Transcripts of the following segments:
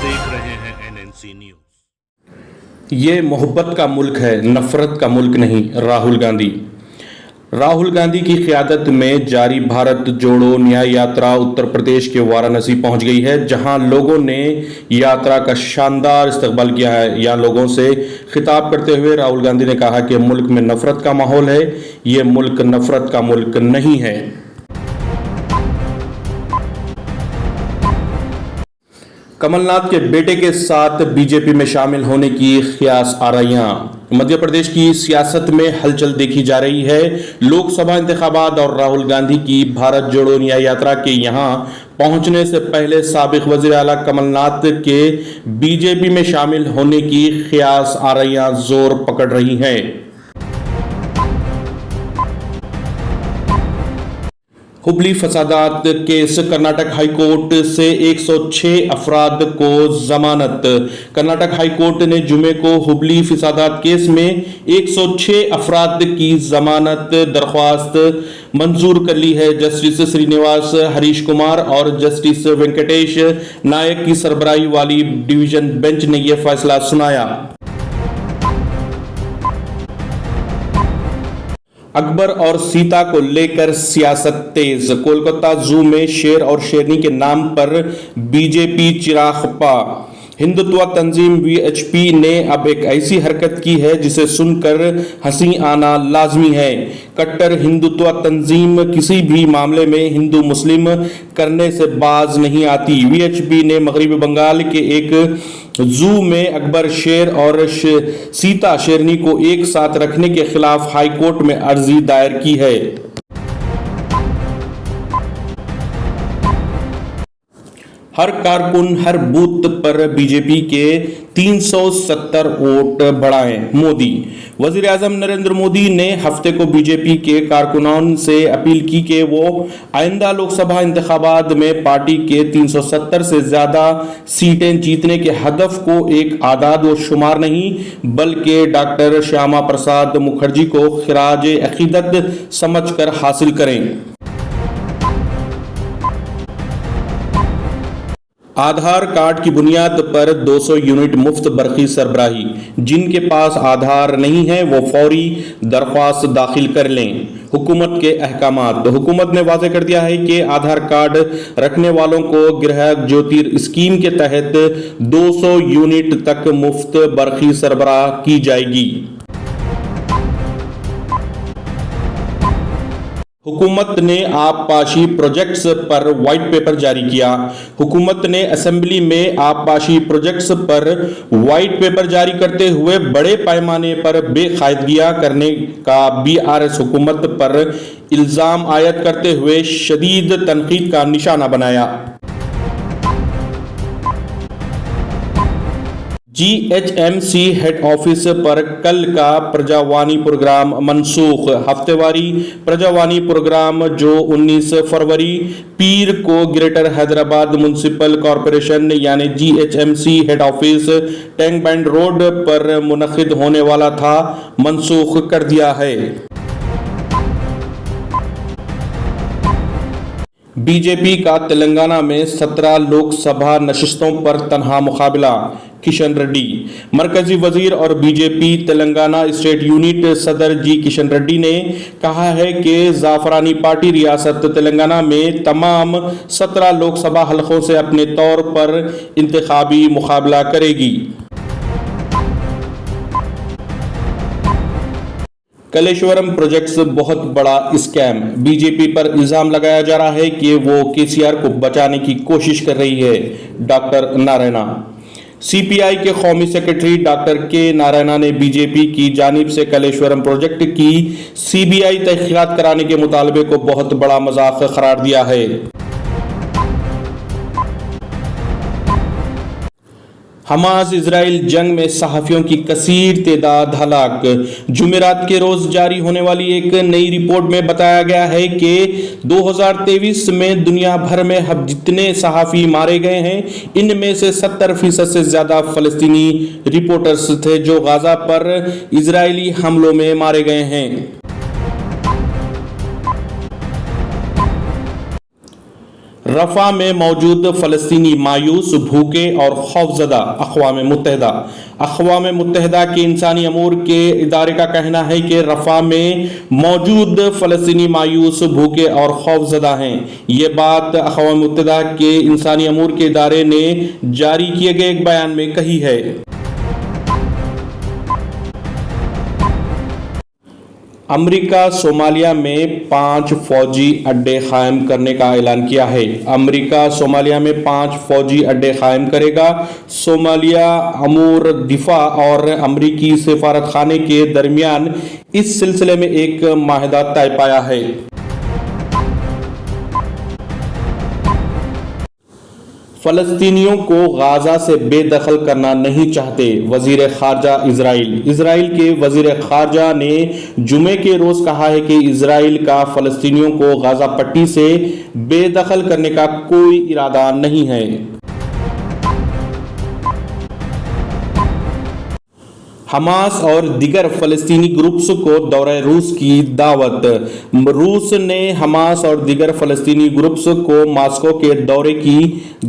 देख रहे हैं NNC न्यूज। ये मोहब्बत का मुल्क है, नफरत का मुल्क नहीं। राहुल गांधी की क़यादत में जारी भारत जोड़ो न्याय यात्रा उत्तर प्रदेश के वाराणसी पहुंच गई है, जहां लोगों ने यात्रा का शानदार इस्तकबाल किया है। यहाँ लोगों से खिताब करते हुए राहुल गांधी ने कहा कि मुल्क में नफरत का माहौल है, ये मुल्क नफरत का मुल्क नहीं है। कमलनाथ के बेटे के साथ बीजेपी में शामिल होने की ख्यास आराइयां। मध्य प्रदेश की सियासत में हलचल देखी जा रही है। लोकसभा इंतखाबात और राहुल गांधी की भारत जोड़ो न्याय यात्रा के यहां पहुंचने से पहले साबिक वजीर आला कमलनाथ के बीजेपी में शामिल होने की ख्यास आराइयां जोर पकड़ रही हैं। हुबली फसादात केस, कर्नाटक हाईकोर्ट से 106 अफराद को जमानत। कर्नाटक हाईकोर्ट ने जुमे को हुबली फसादात केस में 106 अफराद की जमानत दरख्वास्त मंजूर कर ली है। जस्टिस श्रीनिवास हरीश कुमार और जस्टिस वेंकटेश नायक की सरबराही वाली डिवीजन बेंच ने यह फैसला सुनाया। अकबर और सीता को लेकर सियासत तेज। कोलकाता जू में शेर और शेरनी के नाम पर बीजेपी चिरागपा। हिंदुत्व तंजीम VHP ने अब एक ऐसी हरकत की है जिसे सुनकर हंसी आना लाजमी है। कट्टर हिंदुत्व तंजीम किसी भी मामले में हिंदू मुस्लिम करने से बाज नहीं आती। VHP ने मगरबी बंगाल के एक जू में अकबर शेर और सीता शेरनी को एक साथ रखने के खिलाफ हाईकोर्ट में अर्जी दायर की है। हर कारकुन हर बूथ पर बीजेपी के 370 वोट बढ़ाएं, मोदी। वजीर आजम नरेंद्र मोदी ने हफ्ते को बीजेपी के कारकुनों से अपील की कि वो आइंदा लोकसभा इंतखाबात में पार्टी के 370 से ज्यादा सीटें जीतने के हदफ को एक आदाद व शुमार नहीं बल्कि डॉक्टर श्यामा प्रसाद मुखर्जी को खिराज अकीदत समझकर हासिल करें। आधार कार्ड की बुनियाद पर 200 यूनिट मुफ्त बरखी सरबराही। जिनके पास आधार नहीं है वो फौरी दरख्वास्त दाखिल कर लें। हुकूमत के अहकामात। हुकूमत ने वाज़ेह कर दिया है कि आधार कार्ड रखने वालों को गृह ज्योति स्कीम के तहत 200 यूनिट तक मुफ्त बरखी सरबराह की जाएगी। हुकूमत ने आबपाशी प्रोजेक्ट्स पर व्हाइट पेपर जारी किया। हुकूमत ने असेंबली में आबपाशी प्रोजेक्ट्स पर व्हाइट पेपर जारी करते हुए बड़े पैमाने पर बेकायदगियां करने का BRS हुकूमत पर इल्जाम आयद करते हुए शदीद तनकीद का निशाना बनाया। GHMC हेड ऑफिस पर कल का प्रजावाणी प्रोग्राम मनसूख। हफ्तेवारी प्रजावाणी प्रोग्राम जो 19 फरवरी पीर को ग्रेटर हैदराबाद म्युनिसिपल कॉरपोरेशन यानी GHMC head office tank band road पर मुनक्किद होने वाला था, मनसूख कर दिया है। बीजेपी का तेलंगाना में 17 लोकसभा नशिस्तों पर तनहा मुकाबला। किशन रेड्डी। मरकजी वजीर और बीजेपी तेलंगाना स्टेट यूनिट सदर जी किशन रेड्डी ने कहा है कि जाफरानी पार्टी रियासत तेलंगाना में तमाम 17 लोकसभा हलकों से अपने तौर पर इंतखाबी मुकाबला करेगी। कलेश्वरम प्रोजेक्ट्स बहुत बड़ा स्कैम। बीजेपी पर इल्जाम लगाया जा रहा है कि वो KCR को बचाने की कोशिश कर रही है। डॉक्टर नारायणा। CPI के कौमी सेक्रेटरी डॉक्टर के नारायणा ने बीजेपी की जानिब से कलेश्वरम प्रोजेक्ट की CBI तहकीकात कराने के मुतालबे को बहुत बड़ा मजाक करार दिया है। हमास इजराइल जंग में सहाफियों की कसीर तादाद हलाक। जुमेरात के रोज जारी होने वाली एक नई रिपोर्ट में बताया गया है कि 2023 में दुनिया भर में अब जितने सहाफी मारे गए हैं इनमें से 70% से ज्यादा फलस्तीनी रिपोर्टर्स थे जो गाजा पर इजरायली हमलों में मारे गए हैं। رفح میں موجود فلسطینی مایوس، بھوکے اور خوفزدہ۔ اقوام متحدہ کے انسانی امور کے ادارے کا کہنا ہے کہ رفح میں موجود فلسطینی مایوس، بھوکے اور خوفزدہ ہیں۔ یہ بات اقوام متحدہ کے انسانی امور کے ادارے نے جاری کیے گئے ایک بیان میں کہی ہے۔ امریکہ صومالیہ میں 5 فوجی اڈے قائم کرنے کا اعلان کیا ہے۔ امریکہ صومالیہ میں 5 فوجی اڈے قائم کرے گا۔ صومالیہ امور دفاع اور امریکی سفارت خانے کے درمیان اس سلسلے میں ایک معاہدہ طے پایا ہے۔ فلسطینیوں کو غزہ سے بے دخل کرنا نہیں چاہتے وزیر خارجہ اسرائیل۔ اسرائیل کے وزیر خارجہ نے جمعے کے روز کہا ہے کہ اسرائیل کا فلسطینیوں کو غزہ پٹی سے بے دخل کرنے کا کوئی ارادہ نہیں ہے۔ حماس اور دیگر فلسطینی گروپس کو دورہ روس کی دعوت۔ روس نے حماس اور دیگر فلسطینی گروپس کو ماسکو کے دورے کی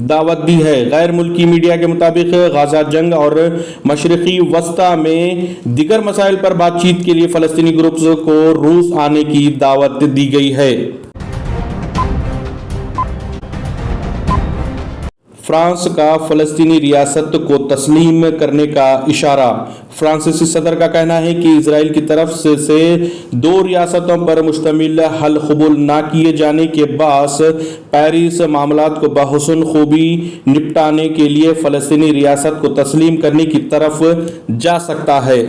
دعوت دی ہے۔ غیر ملکی میڈیا کے مطابق غزہ جنگ اور مشرقی وسطی میں دیگر مسائل پر بات چیت کے لیے فلسطینی گروپس کو روس آنے کی دعوت دی گئی ہے۔ فرانس کا فلسطینی ریاست کو تسلیم کرنے کا اشارہ۔ فرانسیسی صدر کا کہنا ہے کہ اسرائیل کی طرف سے 2 ریاستوں پر مشتمل حل قبول نہ کیے جانے کے باعث پیرس معاملات کو بحسن خوبی نپٹانے کے لیے فلسطینی ریاست کو تسلیم کرنے کی طرف جا سکتا ہے۔